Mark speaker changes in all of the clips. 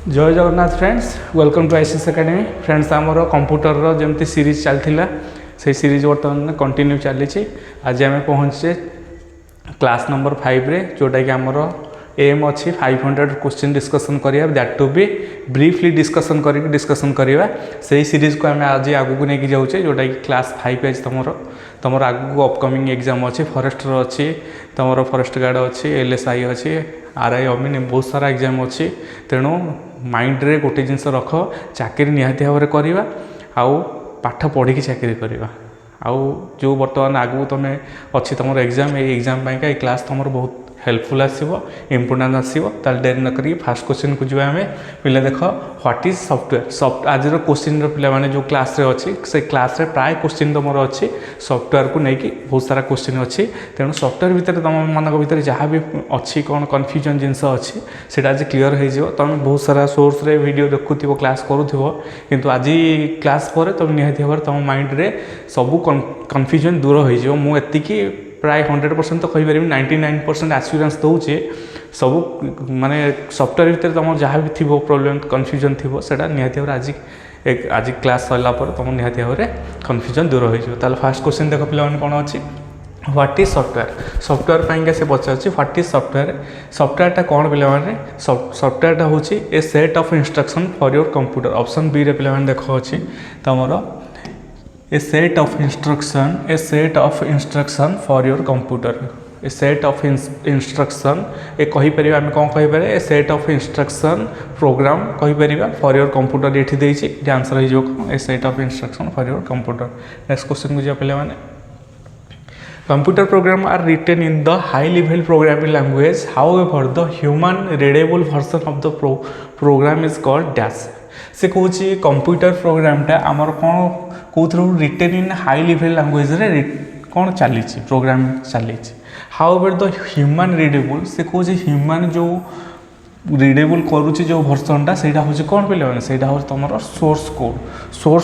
Speaker 1: जय Jagannath friends, welcome to ICS academy. Friends आमर computer जमती सीरीज चलता से सीरीज बर्तमान कंटिन्यू चली। आज आम पहुँचे क्लास नंबर 5 रे, जोटा कि आमर एम अच्छी 500 क्वेश्चन डिस्कसन करिया, that to be briefly discussion करवा से सीरीज को आम आज आगू नहीं जाऊे, जोटा कि क्लास 5 आज तुम आगू अपकमिंग एग्जाम अच्छी, फॉरेस्टर अच्छी, तुम फॉरेस्ट गार्ड अच्छी, एलएसआई अच्छी, आरआई अमीन बहुत सारा एग्जाम अच्छी। तेणु माइंड रे गोटे जिनस रख, चाकरी निहाती भाव में करवा, आउ पाठ पढ़ी चाकरी करवा। आउ जो बर्तमान आगू तुम अच्छी तुम एग्जाम, ये एग्जाम पाई क्लास तुम बहुत हेल्पफुल आसो, इम्पोर्टाट आसो। डेरी नक फास्ट क्वेश्चन को जी आम पे देख व्हाट इज सॉफ्टवेयर। आज क्वेश्चन पे जो क्लास रे अच्छी से क्लास रे प्राय क्वेश्चन तुम अच्छी सॉफ्टवेयर को लेकिन बहुत सारा क्वेश्चन अच्छी। तेणु सॉफ्टवेयर भितर तुम मान भर जहाँ भी अच्छी कौन कन्फ्यूजन जिनस अच्छी से आज क्लीयर हो। तुम बहुत सारा सोर्स रे वीडियो देखुव, क्लास करूँ, किंतु आज क्लास पर तुम निहाती भाव तुम माइंड रे सबू कन्फ्यूजन दूर हो। मुझे प्राय 100% तो कहीपर 99% आश्योरेंस दूचे सब माने सॉफ्टवेयर भितर तुम जहाँ भी थी प्रोब्लेम कन्फ्यूजन थी से निहाती भाव आज क्लास सरला तुम निहाती भाव में कन्फ्यूजन दूर हो। फास्ट क्वेश्चन देख पे कौन अच्छी, व्हाट इज सॉफ्टवेयर। सॉफ्टवेयर पाइंका से पचार व्हाट इज सॉफ्टवेयर। सॉफ्टवेयरटा कौन पे सॉफ्टवेयरटा हूँ a set of instruction for your computer. Option B रे पे देख अच्छी तुम a set of instruction for your computer। a set of instruction ए कहीपर आम कौन कहीपर ए set of instruction program कहीपर for your computer। ये देती आंसर हो ए set of instruction for your computer। Next question को जा पे computer program are written in the high level programming language, however the human readable version of the program is called dash। से कौन computer प्रोग्रामटा आमर कौन कौन written in high level language रे कौन चली प्रोग्राम चली। हाउएवर द ह्यूमन रिडेबल से कौन ह्यूमन जो रिडेबल करुच्ची जो भर्सनटा से हूँ कौन पे से हूँ तुम सोर्स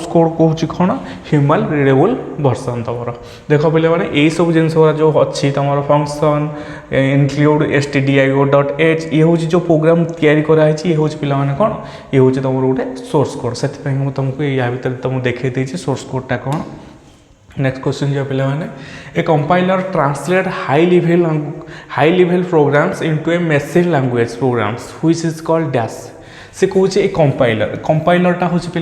Speaker 1: कोड कौन कौन ह्यूमन रिडेबल भर्सन। तुम देख पे यही सब जिन जो अच्छी तुम फंक्शन इनक्लूड stdio.h ये हूँ जो प्रोग्राम तैयारी कराई, ये हूँ पे कौन ये हूँ तुम गोटे सोर्स कोड। से तुमको या भर तुमको देखी सोर्स कोडटा कौन। नेक्स्ट क्वेश्चन जो पे a compiler translate high level programs into a machine language programs which is called dash. से कौन ए कंपाइलरटा हूँ पे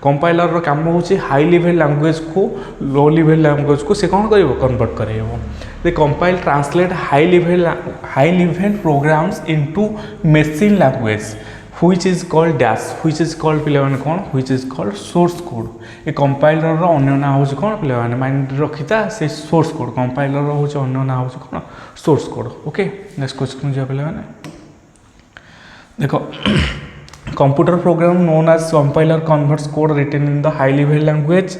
Speaker 1: कंपाइलर काम हूँ हाई लेवल लैंग्वेज को लो लेवल लैंग्वेज को से कौन कर कन्वर्ट कर। Compile translate high level programs into machine language which is called dash. Which is called पे कौन which is called source code. ए कंपाइलर अन्य ना हूँ कौन पे माइंड रखीता से सोर्स कोड। कंपाइलर हूँ अन्य ना हूँ कौन source code. Okay next question जो पे देखो computer program known as compiler converts code written in the high level language.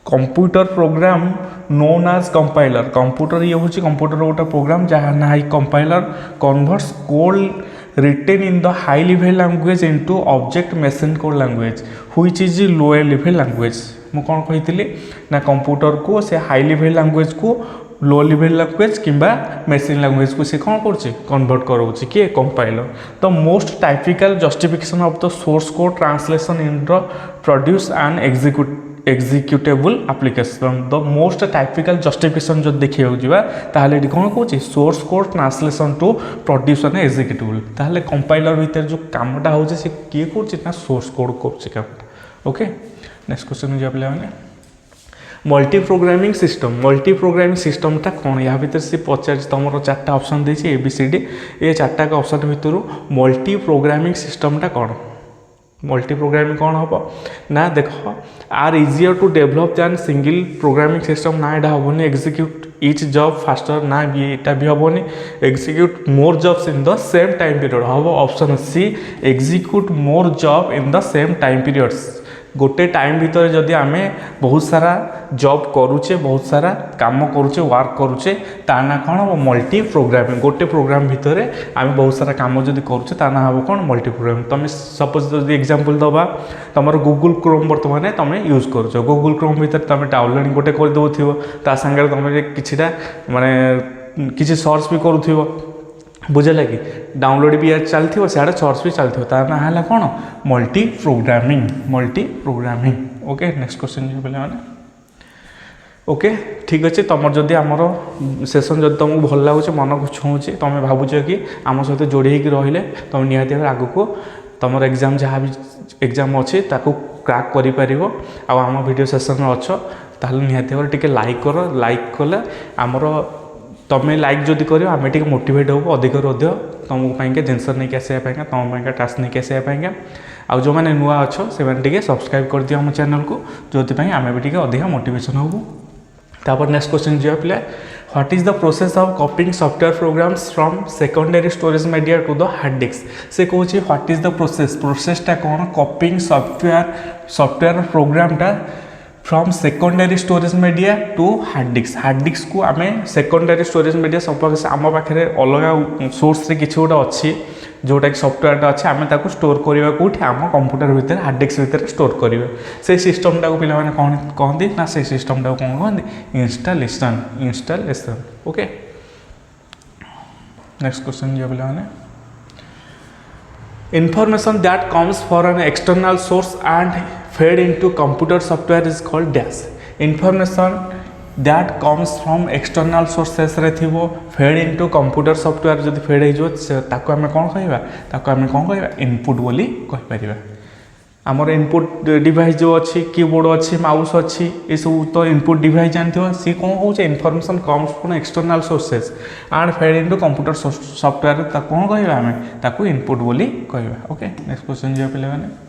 Speaker 1: Computer program known as compiler. Computer ये हूँ कंप्यूटर गोटे प्रोग्राम जहाँ ना compiler converts code written in the high level language into object machine code language which is lower level language. मु कौन कही ना computer को से हाई लेवल लैंग्वेज को लो लेवल लैंग्वेज किंबा मशीन लैंग्वेज को से कौन कर कन्वर्ट करोचे किए compiler. The most typical justification of the source code translation in the produce and executable application. The most typical justification जो देखिए ताहले कौन कौन source code translation to produce and executable. ताहले कंपाइलर भीतर जो कामटा हो किए कर सोर्स कोड कर। ओके नेक्स्ट क्वेश्चन जो पे मल्टी प्रोग्रामिंग सिस्टमटा कौन या भर से पचार तुम 4टा ऑप्शन देती ABCD। ये 4टा का ऑप्शन भितर मल्टी प्रोग्रामिंग सिस्टमटा कौन। मल्टी प्रोग्रामिंग कौन हम ना देख are easier to develop than single programming system ना यहाँ हेनी। एग्जीक्यूट इच जॉब फास्टर ना यहाँ भी हेनी। Execute more jobs in the same time period हम option C execute more job in the same time periods. गोटे टाइम भितर जदि आम बहुत सारा जॉब करुचे, बहुत सारा काम करुचे, वर्क करुचे, ता ना कौन हम मल्टी प्रोग्रामिंग। गोटे प्रोग्राम भितर आम बहुत सारा काम जदि करुचे ता ना हम कौन मल्टी प्रोग्रामिंग। तुम सपोज जदि एग्जांपल दबा तुम गूगल क्रोम बर्तमान तुम यूज कर गूगल क्रोम भितर तुम डाउनलोडिंग गोटे करदे ता सागर तुम किछिटा माने किसी सर्च भी करूँ बुझे कि डाउनलोड भी चलती सियाड़े सर्च भी चलती तार ना है कौन multi programming okay next question पे मैंने ओके ठीक अच्छे तुम जदि आमर सेसन जब तुमको भल लगुच मन को छुँच तुम भावुच कि आम सहित जोड़ी रही तुम निहाती भाव आग को तुम एग्जाम जहाँ भी एग्जाम अच्छी क्रैक कर आम वीडियो सेसन अच्छ ताल निहाती भाव टे लाइक कर लाइक कले आमर तुम्हें लाइक जदि कर आम टे मोटिवेट हो अधिक तुमको जिनस नहीं आसापी तुम टास्क नहीं आसापी आउ जो मैंने नुआ अच्छ से सब्सक्राइब कर दियो आम चैनल को जो आम भी अधिक मोटिवेशन हो तापर नेक्स्ट क्वेश्चन जी पे what is the process of copying software programs from secondary storage media to the hard disk से कहूँ व्हाट इज द प्रोसेसटा कौन कॉपिंग सॉफ्टवेयर प्रोग्रामटा from secondary storage media to hard disk को आम सेकेंडरी स्टोरेज मीडिया सपोज आम पाखे अलग सोर्स रे किसी गोटे अच्छी जोटा कि सॉफ्टवेयरटा अच्छे आम ताको स्टोर करवा कौट आम कंप्यूटर भितर हार्ड डिस्क भितर स्टोर करेंगे से सिस्टमटा को पिला कौन कहते ना से सिस्टमटा को कौन कहते इंस्टॉलेशन ओके नेक्स्ट क्वेश्चन जो पे information that comes for an external source and fed into computer software is called dash information that comes from external sources रे थिवो fed into computer software जदि fed हो ताको आमे कोन कहबा ताको आमे कोन कहबा इनपुट बोली कहि परिबा आमर इनपुट डिवाइस जो अच्छी कीबोर्ड अच्छी माउस अच्छी ये सब तो इनपुट डिवाइस जानते हो सी कौन हो information comes from external sources and fade into computer software कौन कहबा आमे ताको इनपुट बोली कहबा ओके नेक्स्ट क्वेश्चन जो पे मैंने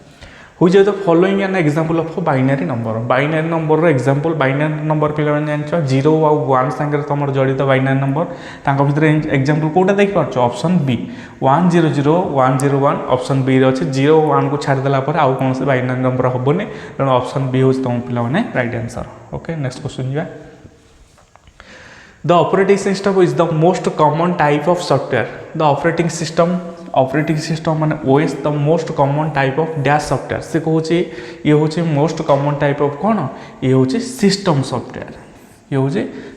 Speaker 1: हुई the following an example of binary number example binary number पे जान जीरो आउ वन सांगे तुम जड़ित बाइनरी नंबर भितर एग्जांपल कोटा देख पार्छ ऑप्शन बी 100101 ऑप्शन बी रे अच्छे 01 को छाड़देला आउ कौन से बाइनरी नंबर हेनी तेणु ऑप्शन बी हूँ तुम पे right answer okay next question जा the operating system is the most common type of software the operating system माने OS the most common type of dash software से कहूँ ये हूँ मोस्ट कॉमन टाइप ऑफ कौन ये हूँ सिस्टम सॉफ्टवेयर ये हूँ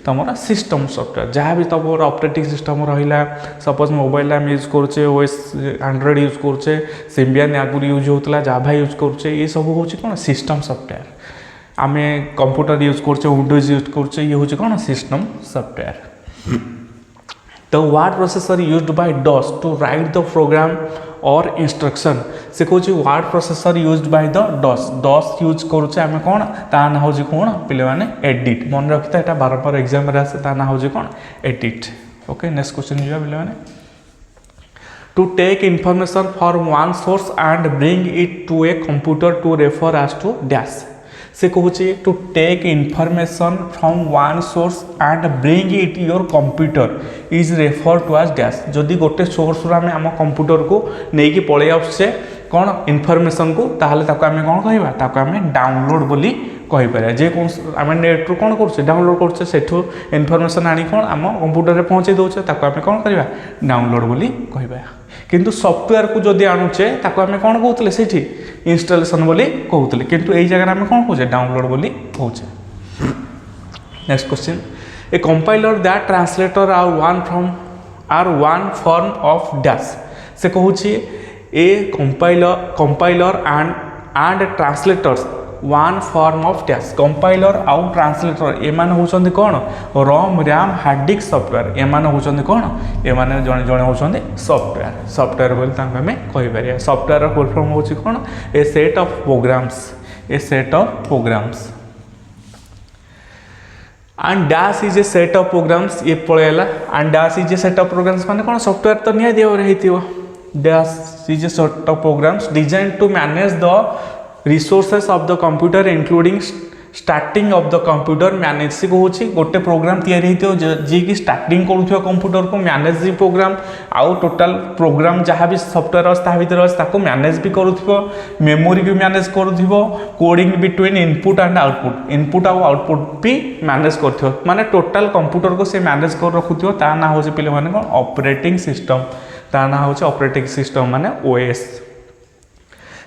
Speaker 1: तुम सिस्टम सॉफ्टवेयर जहाँ भी तुम ऑपरेटिंग सिस्टम रहा सपोज मोबाइल आम यूज करुचे ओएस एंड्रॉइड यूज करुचे सिम्बियन आगुरी यूज होता जाभा यूज करुचे ये सब हूँ कौन सिस्टम सॉफ्टवेयर आम कंप्यूटर यूज करुचे विंडोज यूज करुचे ये हूँ कौन system software The word processor used by DOS to write the program or instruction से कहूँ word processor used by the DOS use करुचे आम कौन ता ना हूँ कौन पे एडिट मन रखी था बार बार एग्जाम आसे ता ना हूँ कौन एडिट ओके नेक्स्ट क्वेश्चन जो पे to take information from one source and bring it to a computer to refer as to dash से कहूँ to take information from one source and bring it your computer is refer to as dash जदि गोटे source आम आम computer को लेकिन पलि आसे कौन इनफॉरमेशन को ताहले ताको आमे कौन कहबा ताको आमे डाउनलोड बोली कहि पारे जे कौन आमे नेट रो कौन करछे डाउनलोड करछे सेठो इनफॉरमेशन आनी कौन आम कंप्यूटर रे पहुंचे दोछे ताको आमे कौन करबा डाउनलोड बोली कहबा किंतु सॉफ्टवेयर को जदि आणुचे ताको आमे कौन कहउतले सेठी इंस्टॉलेशन बोली कहउतले किंतु एई जगह आमे कौन कहउचे डाउनलोड बोली कहउचे next question a compiler that translator are one form of dash से कहउची a compiler and translators one form of dash compiler आउ ट्रांसलेटर एमान होचंदी कौन ROM RAM hard disk software एमान होचंदी कौन एमान जणे जणे होचंदी सॉफ्टवेयर बोल तांका में कहि परिया सॉफ्टवेयर रो फुल फॉर्म होची कौन a set of programs and dash is a set of programs ये पळेला and dash is a set of programs माने कौन सॉफ्टवेयर तो निया दियो रहितियो dash is a set of programs designed to manage the resources of the computer including starting of the computer manage से कहूँ गोटे प्रोग्राम तैयारी जी कि स्टार्टिंग करूँ कंप्यूटर को मैनेज प्रोग्राम आउ टोटाल प्रोग्राम जहाँ भी सॉफ्टवेयर अच्छे भर अच्छे मैनेज भी करूँ मेमोरी भी मैनेज करूँ coding between input and output output भी मैनेज कर माने टोटाल कंप्यूटर को से मैनेज कर रखुव ता ना हूँ पे कौन ऑपरेटिंग सिस्टम ता ना हूँ ऑपरेटिंग सिस्टम माने ओएस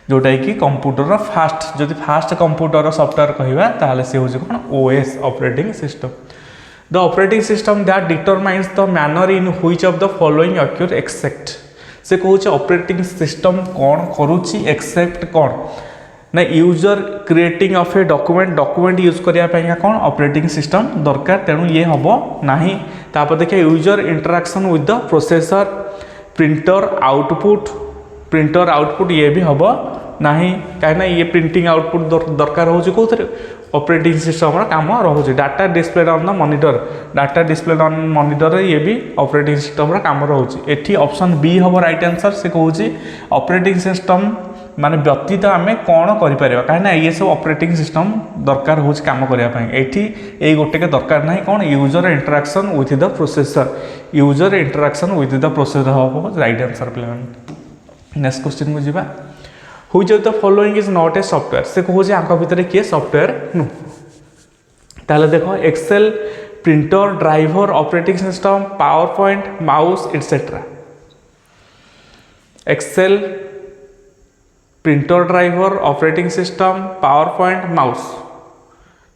Speaker 1: जोटा कि कंप्यूटर फास्ट जदि फास्ट कंप्यूटर सॉफ्टवेयर कहवा ताले से हूँ कौन OS operating system the operating system that determines the manner in which of the following occur except से कहूँ ऑपरेटिंग सिस्टम कौन करुच्ची एक्सेप्ट कौन ना user creating of a document use करने कौन ऑपरेटिंग सिस्टम दरकार तेणु ये हम ना तापर देखिए user interaction with the processor printer output ये भी हम ना कहीं ये प्रिंटिंग आउटपुट दरकार हो कौन ऑपरेटिंग सिस्टम काम रोचे data display on the monitor ये भी ऑपरेटिंग सिस्टम काम रोचे एटी ऑप्शन बी हम राइट आंसर से कहूँ ऑपरेटिंग सिस्टम माने व्यतीत आम कौन कर कहीं ये सब ऑपरेटिंग सिस्टम दरकार हो काम करने ये गोटे के दरकार ना कौन user interaction with the processor हम राइट आंसर पे। नेक्स्ट क्वेश्चन को जावा which of the following is not a software से कहूँ आंक भितर किए सॉफ्टवेयर नु ताले देखो Excel printer driver operating system PowerPoint mouse etcetera Excel printer driver operating system PowerPoint mouse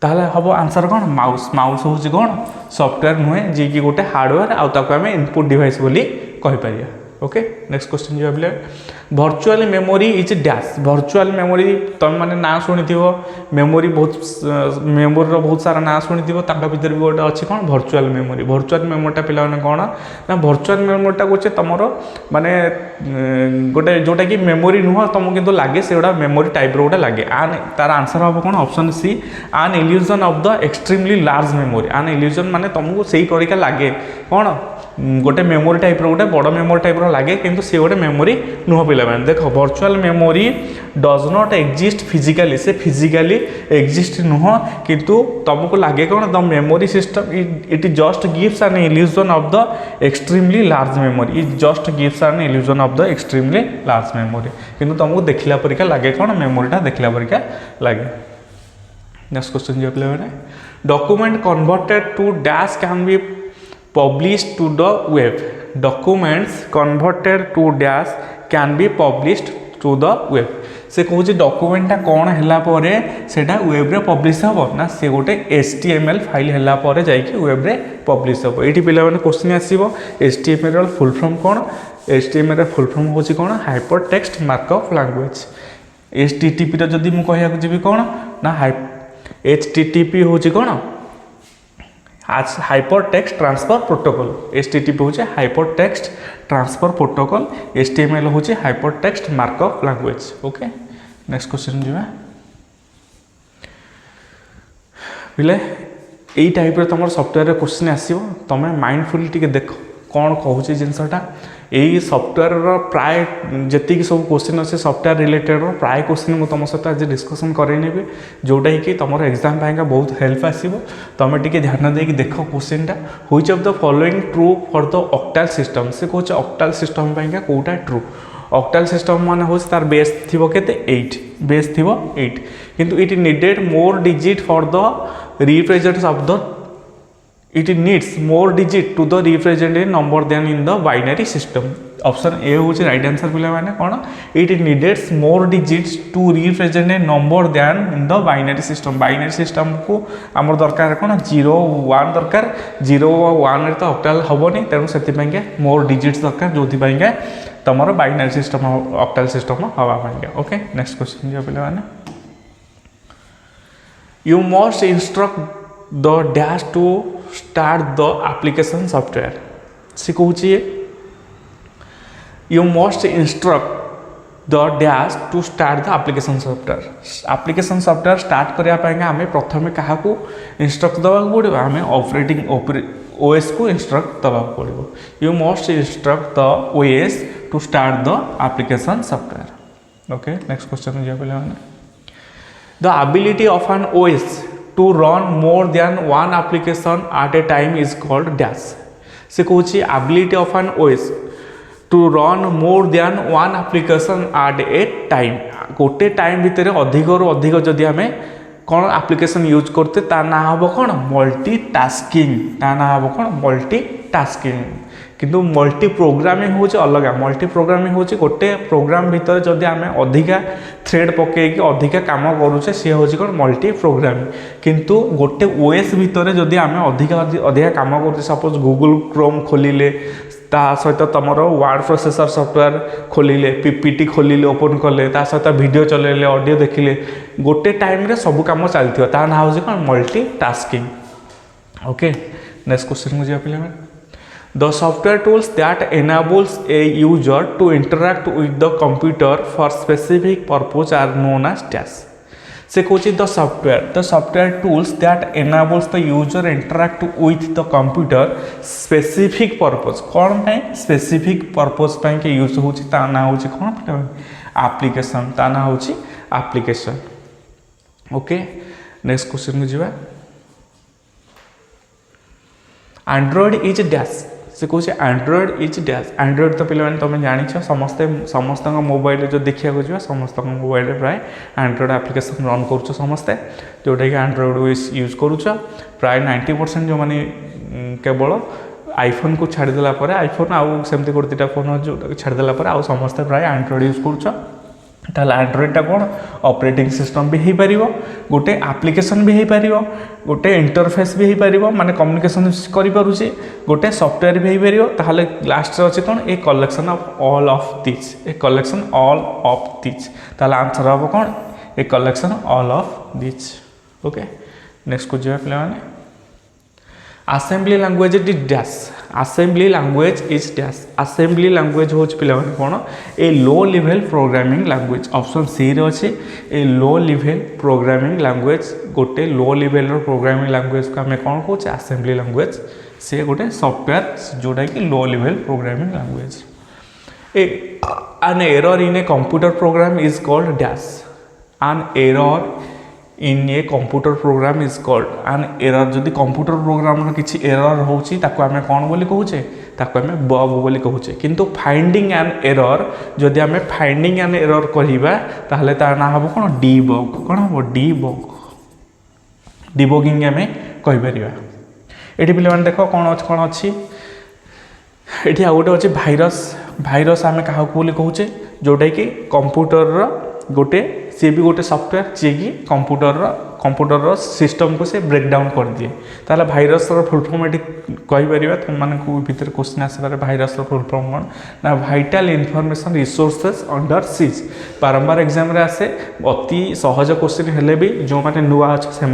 Speaker 1: ताहले हम आंसर कौन माउस हूँ कौन सॉफ्टवेयर नुहे जी कि गोटे हार्डवेयर आम इनपुट डिवाइस बोली कहीपर। ओके नेक्स्ट क्वेश्चन जो भाई virtual memory is dash virtual memory तुम मैंने ना शुणी मेमोरी बहुत सारा ना शुणी भर भी गोटे अच्छी कौन भर्चुअल मेमोरीटा पे कौन ना भर्चुअल मेमोरीटा कहे तुम माने गोटे जोटा कि मेमोरी नुह तुमको किंतु लगे से गुड़ा मेमोरी टाइप रोटे लगे तार आंसर हम कौन ऑप्शन सी आन illusion of the extremely large memory आन इल्यूजन माने तुमको सही तरीका लगे कौन गोटे मेमोरी टाइप रोटे बड़ मेमोरी टाइप लगे किंतु से गोटे मेमोरी नुह पे देख virtual memory does not exist physically से फिजिकली एग्जिस्ट नुह किंतु तुमको लगे कौन the memory system it just gives an illusion of the extremely large memory it just gives an illusion of the extremely large memory किंतु तुमको देखला परिका लगे कौन मेमोरीटा देखला परिका लगे। नेक्स्ट क्वेश्चन जो पे document converted to dash can be published to the web documents converted to dash can be published to the web से कहूँ डॉक्यूमेंटा कौन है सेटा वेब रे पब्लिश हम ना से गोटे HTML फाइल है जाकि वेब रे पब्लिश हम ये पे क्वेश्चन आसो HTML फुल फॉर्म कौन HTML फुल फॉर्म हूँ कौन hyper text markup language HTTP जदि मुझे जी कौन ना HTTP हूँ कौन आज hypertext transfer protocol HTTP हूँ hypertext transfer protocol HTML हूँ hypertext markup language. Okay next question जी बोले यही टाइप तुम सॉफ्टवेयर क्वेश्चन आसो तुम माइंडफुली टी देख कौन कहूँ जिनसटा यही सॉफ्टवेयर प्राय जी सब क्वेश्चन अच्छे सॉफ्टवेयर रिलेटेड प्राय क्वेश्चन मुझे तुम सहित आज डिस्कसन करेनेबी जोटा कि तुम एग्जाम पाएंगा बहुत हेल्प आसो तुम टे ध्यान देकी देख क्वेश्चनटा which of the following true for the octal system से कहूँ ऑक्टाल सिस्टम पाएंगा कौटा ट्रू ऑक्टाल सिस्टम मान हूँ तार बेस थी के 8 बेस थी 8 किंतु it needed more digit for the representation of the it needs more digit to the represented number than in the binary system option A हूँ राइट आंसर पे मैंने कौन it neededs more digits to represent a number than in the binary system को आमर दरकार कौन 0 1 दरकार 0 1 तो ऑक्टाल हेनी तेणु से मोर डिजिट्स दरकार जो तुम बाइनरी सिस्टम ऑक्टाल सिस्टम हवापाई। ओके नेक्स्ट क्वेश्चन जो पे मैंने you must instruct the dash to start the application software से कहूँ you must instruct the dash to start the application software start करने आम प्रथम क्या इंस्ट्रक्ट देवा पड़ो आम ऑपरेटिंग OS को इंस्ट्रक्ट देवा पड़ो you must instruct the OS to start the application software. Okay next question जो पे the ability of an OS to run more than one application at a time is called dash से कहूँ ability of an OS to run more than one application at a time गोटे time भितर अधिक रु अधिक जदि आम कौन एप्लिकेशन यूज करते ता ना हम कौन मल्टीटास्किंग ता ना हम कौन मल्टीटास्किंग किंतु मल्टी प्रोग्रामिंग हूँ अलग। मल्टी प्रोग्रामिंग हूँ गोटे प्रोग्राम भितर जदि आम अधिका थ्रेड पकईकि अधिका कम करुचे सी हूँ कौन मल्टी प्रोग्रामिंग। किंतु गोटे ओएस भितर जदि आम अधिका कम करुचे सपोज गूगल क्रोम खोलिले ता सहित तुम वर्ड प्रोसेसर सॉफ्टवेयर खोलिले पीपीटी खोलिले ओपन कले ता सहित वीडियो चलेले ऑडियो देखिले गोटे टाइम रे सब काम चलती ता ना हूँ कौन multi tasking. Okay next question को पे the software tools that enables a user to interact with the computer for specific purpose are known as dash। से कौच the software tools that enables the user interact with the computer specific purpose कौन पे specific purpose के use हो ना हूँ कौन application ता ना हूँ एप्लिकेशन। ओके नेक्स्ट क्वेश्चन को जीवा एंड्रॉइड इज डैश से कौन एंड्रॉइड इज डैश। एंड्रॉइड तो पे तुम जान समस्त मोबाइल जो देखा जा समस्त मोबाइल प्राय एंड्रॉइड एप्लिकेशन रन कर समस्ते जोटा कि एंड्रॉइड यूज करुच प्राय 90% जो मैंने केवल आईफोन को छाड़देला आईफोन आउ सेमती गोटे दुटा फोन जो छाड़देला आउ समस्ते प्राय एंड्रॉइड यूज करुच। ताल एंड्रॉइडटा कौन ऑपरेटिंग सिस्टम भी हो पार गोटे एप्लिकेशन भी हो पार गोटे इंटरफेस भी हो पार माने कम्युनिकेशन करें गोटे सॉफ्टवेयर भी हो पार लास्ट अच्छे कौन a collection of all of this a collection all of this ताल आंसर हम कौन a collection all of this. Okay next को जाए पे assembly language is dash. Assembly language is dash. Assembly language हूँ पे कौन a low level programming language option C रे अच्छे a low level programming language गोटे लो लेवल प्रोग्रामिंग लैंग्वेज को आम कौन कौचे असेंबली लैंग्वेज से गोटे सॉफ्टवेयर जोटा कि लो level programming language. An error in a computer program is called dash. An error in a computer program is called an error. जदि computer program किसी error होची ताको आमे कौन बोली कहूचे ताको आमे बग बोली कहूचे। किंतु फाइंडिंग एन एरर जदि आमे फाइंडिंग एन एरर करिबा ताहले तार ना हबो कोन डीबग कोन हबो डीबग डीबगिंग आमे कहि परिबा। एठी पिले माने देखो कोन अछि एठी आ गोटे अछि भाइरस। भाइरस आमे काहा को बोली कहूचे जोटा कि कंप्यूटर रो गोटे सी भी गोटे सॉफ्टवेयर जी कि कंप्यूटर सिस्टम को से ब्रेकडाउन कर दिए ताला भाइरस फुल फॉर्म ये कहीपर तुम मान भर क्वेश्चन आसपारे भाइरस फुल फॉर्म कौन ना vital information resources under seize. बारंबार एग्जाम रे आसे अति सहज क्वेश्चन हेले भी जो मैंने नुआ अच्छे से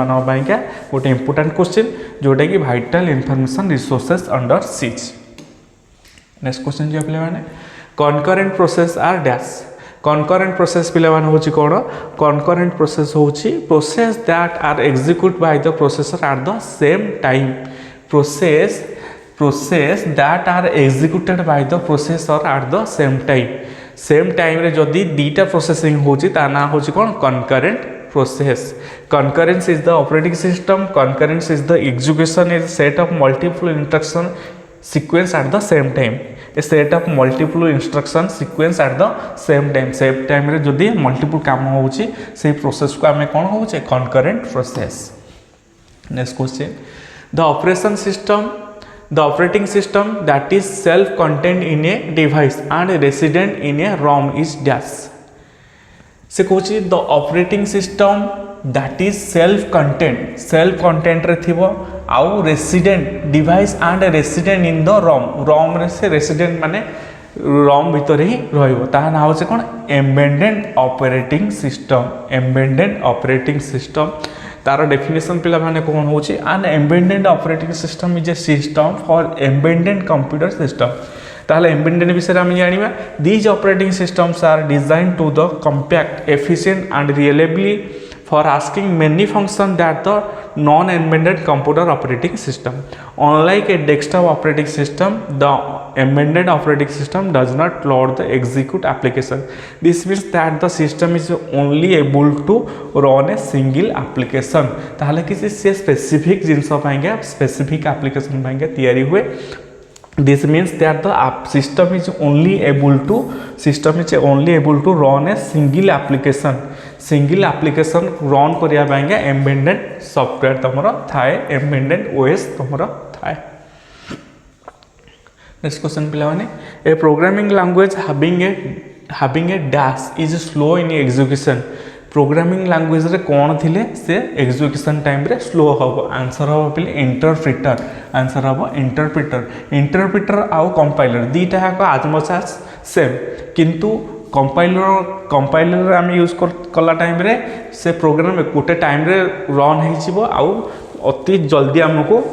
Speaker 1: गोटे इंपोर्टेंट क्वेश्चन जोटा कि vital information resources under siege. Next question जो पे concurrent process are dash. Concurrent process पे हूँ कौन कनकरेंट प्रोसेस हूँ process that are execute by the processor at the same time. Process that are executed by the processor at the same time रे जदि दीटा processing होची ता ना होची कौन concurrent process. concurrence is the operating system, concurrence is the execution is set of multiple instruction sequence at the same time, a set of multiple instruction sequence at the same time रे जदि multiple काम होउची से process को आमे कोन होउचे concurrent process। Next question, the operating system that is self contained in a device and resident in a ROM is dash। से कहूँ the operating system that is self content रे थिबो आउ resident device and resident in the ROM रे से resident माने रोम भीतर ही रहिबो ता ना होचे कोन एम्बेडेड ऑपरेटिंग सिस्टम तार डेफिनेशन पिला माने कोन होची an embedded operating system is a system for embedded computer system. ताहले एम्बेडेड विषय आम जाना these operating systems are design to the compact efficient and reliably for asking many function that the non embedded computer operating system. Unlike a desktop operating system, the embedded operating system does not load the execute application. This means that the system is only able to run a single application. ताहले किसी से specific जिनस specific application तैयारी हुए। This means that the system is only able to run a single application run करिया पाएंगे embedded software तमरो थाए embedded OS तमरो थाए। Next question पिलाने ए programming language having a dash is slow in execution programming language रे कौन थिले से execution time रे स्लो हम आंसर हम पे इंटरप्रिटर आंसर हम इंटरप्रिटर आउ कंपाइलर दीटा है आज मच आज सेम किंतु कंपाइलर आम यूज कला टाइम रे से प्रोग्राम गोटे टाइम रे रन हो आउ अति जल्दी आमको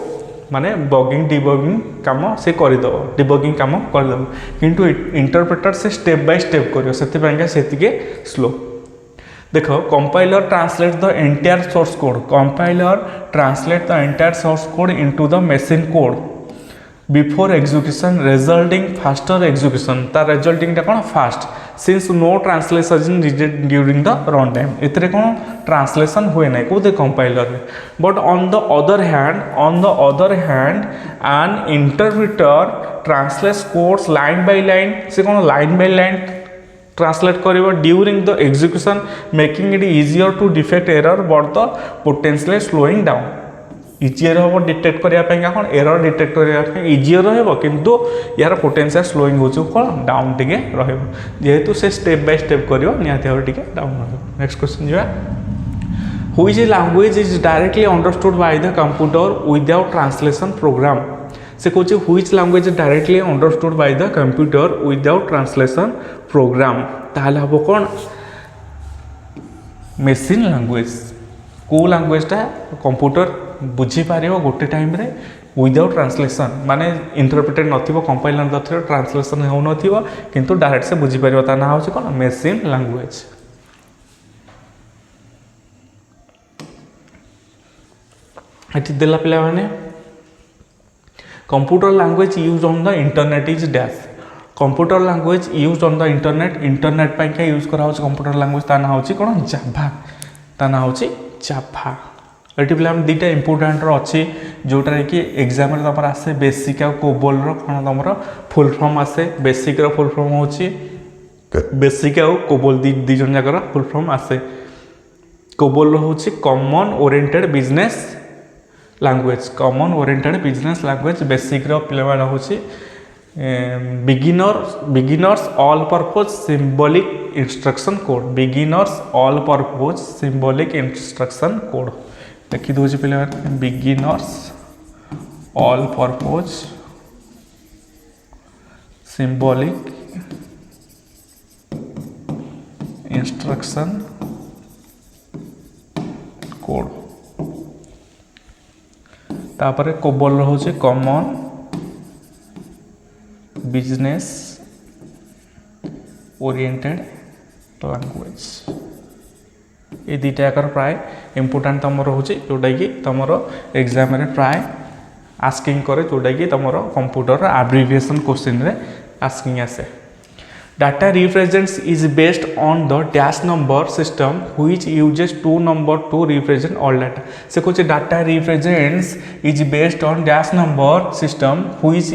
Speaker 1: माने बगिंग डिबगिंग काम से करदेव डिबगिंग काम करदेव किंतु इंटरप्रेटर से स्टेप बाय स्टेप करियो से स्लो देखो compiler translate the entire source code compiler translate the entire source code into the machine code before execution resulting faster execution तार रिजल्टिंग टा कोन fast since no translation needed during the run time एतरे कोन translation हुए ना कोदे compiler but on the other hand an interpreter translates codes line by line से कोन लाइन बाय लाइन ट्रांसलेट करिवो during the execution making it easier to detect error but the potentially slowing down easier हम detect करने कौन error detect करने easier रहा किंतु यार पोटेंशियल स्लोइंग हो कौन डाउन टिके जेहेतु से स्टेप बाय स्टेप करिवो निहाती भाव टिके डाउन रहिबो नेक्स्ट क्वेश्चन जा which language is directly understood by the computer without translation program से कौन which language directly understood by the computer without translation program ताहले हम कौन मेसीन लैंग्वेज को लैंग्वेजटा कंप्यूटर बुझीपार गोटे टाइम रे विदाउट ट्रांसलेशन माने इंटरप्रेटेड नथिबो कंपाइलर नथिबो ट्रांसलेशन हो नथिबो किंतु डायरेक्ट से बुझीपार ता ना होची कोन मेसीन लैंग्वेज एठी देला पिला माने computer language use on the internet is dash computer language use on the internet पाई क्या यूज करा होची कंप्यूटर लैंग्वेज ता ना होची कोन जाभा ता ना होची जाभा एटी पे दुटा इंपोर्टाट अच्छी जोटा कि एग्जाम तुम आसे बेसिक आ कोबोल कौन तुम फुल फॉर्म आसे बेसिक फुल फॉर्म हो बेसिक आ कोबोल दीज जाकर फुल फॉर्म आसे कोबोल हूँ common oriented business language basic पिला हूँ beginners all purpose symbolic instruction code beginners all purpose symbolic instruction code देखी दूसरी पिला beginners all purpose symbolic instruction code तापर कोबोल हूँ कॉमन बिजनेस ओरिएंटेड लैंग्वेज ये दुटा याकर प्राय इंपोर्टाट तुम रोचे जोटा कि तुम एग्जाम प्राय आस्किंग करे जोटा कि तुम कंप्यूटर एब्रिविएशन क्वेश्चन रे आस्किंग आसे data represents is based on the dash number system which uses 2 number to represent all data से कुछ data represents is based on dash number system which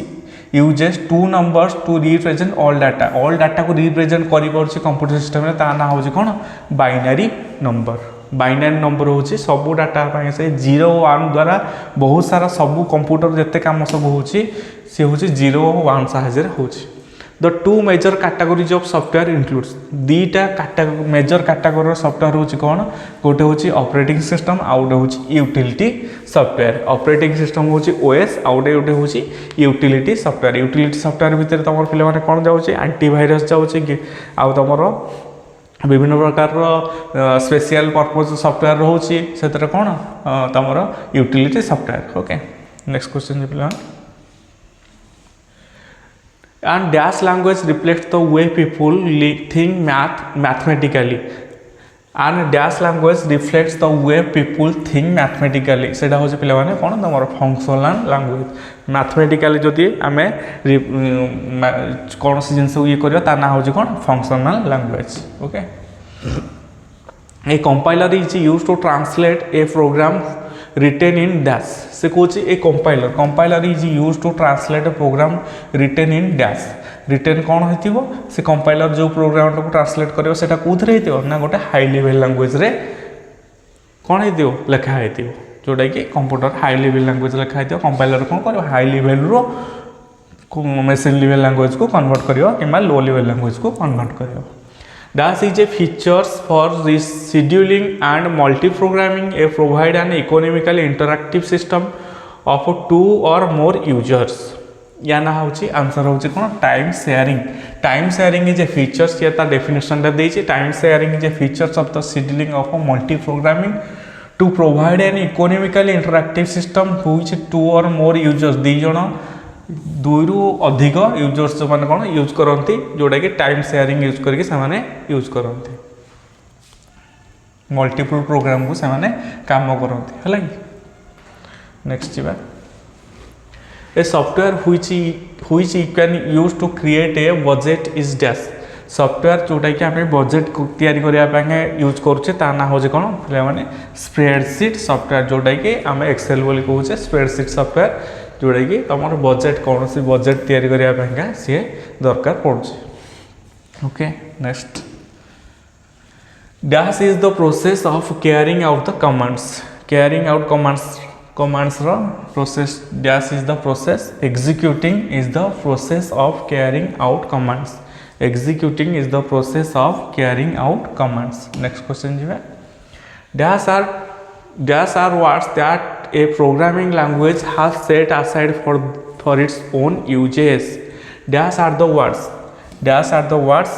Speaker 1: uses 2 numbers to represent all data को represent कर computer system ता ना हूँ कौन binary number हूँ सब डाटा से 0-1 द्वारा बहुत सारा सब कंप्यूटर जिते कम सब हूँ सी हूँ 0-1 साहाଯ୍य हूँ the two major categories of software includes दुईटा मेजर कैटेगोरी सॉफ्टवेयर हूँ कौन गोटे हूँ ऑपरेटिंग सिस्टम आउ गोटे हूँ यूटिलिटी सॉफ्टवेयर ऑपरेटिंग सिस्टम हूँ ओएस आउ गोटे हूँ यूटिलिटी सॉफ्टवेयर भितर तुम पे कौन जाऊँगी एंटीवायरस जाऊँगी आउ तुम विभिन्न प्रकार स्पेशल पर्पज सॉफ्टवेयर रोचे से कौन तुम utility software okay next question पे and dash language reflects the way people think mathematically and dash language reflects the way people think mathematically सेटा हो पिला माने कोन तमरो फंक्शनल लैंग्वेज मैथमेटिकली जदि आमे कौन सी जिनस ये करियो ता ना हो कोन functional language okay a compiler is used to translate a program written in dash से कौन a compiler is use to translate a program written in dash written कौन हो से कंपाइलर जो प्रोग्राम को ट्रांसलेट करियो सेटा कोथरे हेतियो ना गोटे हाई लेवल लैंग्वेज रे कौन हेतियो लेखा हेतियो जोटा कि कंप्यूटर हाई लेवल लैंग्वेज लेखा हेतियो कंपाइलर कौन करियो हाई लेवल रो machine level language को convert करियो किंबा low level language को convert करियो. Dash is a features for scheduling and multi-programming. A provide an economically interactive system of 2 or more users. या ना होची आंसर होची कोन time sharing. Time sharing is a features या ता डेफिनेशन दा देछि. Time sharing is a features of the scheduling of multi programming to provide an economically interactive system which 2 or more users दी जण दुरु अधिक यूजर्स माने कोन use करंती जोडा कि time sharing use करके से माने यूज करंती मल्टीपल प्रोग्राम को से माने काम करंती हला. नेक्स्ट जीवा A software which you can use to create a budget is dash. Software जोटा कि आम बजेट तैयारी करने यूज करुचे ता ना हूँ कौन पे स्प्रेडसीट सॉफ्टवेयर जोटा कि आम एक्सेल बोली कहे स्प्रेडसीट सॉफ्टवेयर जोटा कि तुम बजेट कौन सी बजेट तैयारी करने सी दरकार पड़े. Okay next dash is the process of carrying out the commands. Carrying out commands ro process. Dash is the process. Executing is the process of carrying out commands. Executing is the process of carrying out commands. Next question jiba. Dash are words that a programming language has set aside for its own uses. Dash are the words. Dash are the words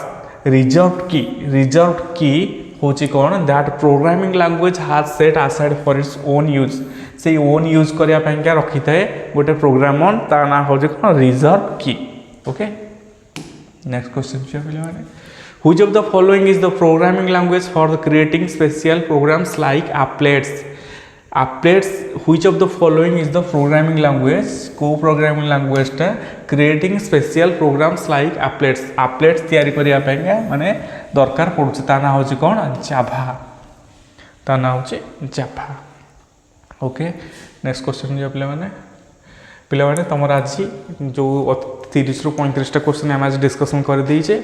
Speaker 1: reserved key. Reserved key होची कौन that programming language has set aside for its own use. से own use करने रखी थाए गोटे programmer ता ना हूँ कौन रिजर्व की. ओके नेक्स्ट क्वेश्चन पे which of the following is the programming language for the creating special programs like applets. Applets which of the following is the programming language को प्रोग्रामिंग लैंग्वेजटा creating special programs like applets. Applets तैयारी करने माने दरकार पड़ुचे ता ना हूँ कौन जाभा. ता ना हूँ जाभा. ओके नेक्स्ट क्वेश्चन जो पे तुम आज जो 30 ରୁ 35टा क्वेश्चन आम आज डिस्कसन कर देचे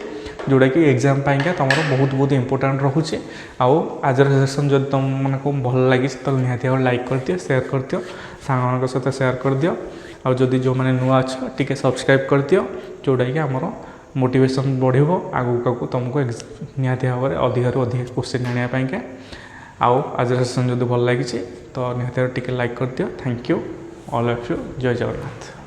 Speaker 1: जोड़ा कि एग्जाम पाइंका तुम बहुत इंपोर्टेंट रोचे. आज सेशन जब तुम मानक भल लगी तो निहाती लाइक कर दियो, शेयर कर दियो, सांग सहित शेयर कर दियो. आदि जो मैंने नुआ अच्छ टी सब्सक्राइब कर दियो जोटा कि आमर मोटिवेशन बढ़ो आगू तुमको निहाती भाव में अधिक क्वेश्चन आने. आज सेशन जब भल लगी तो निहाती टी लाइक कर दियो. Thank you all of you. जय जगन्नाथ.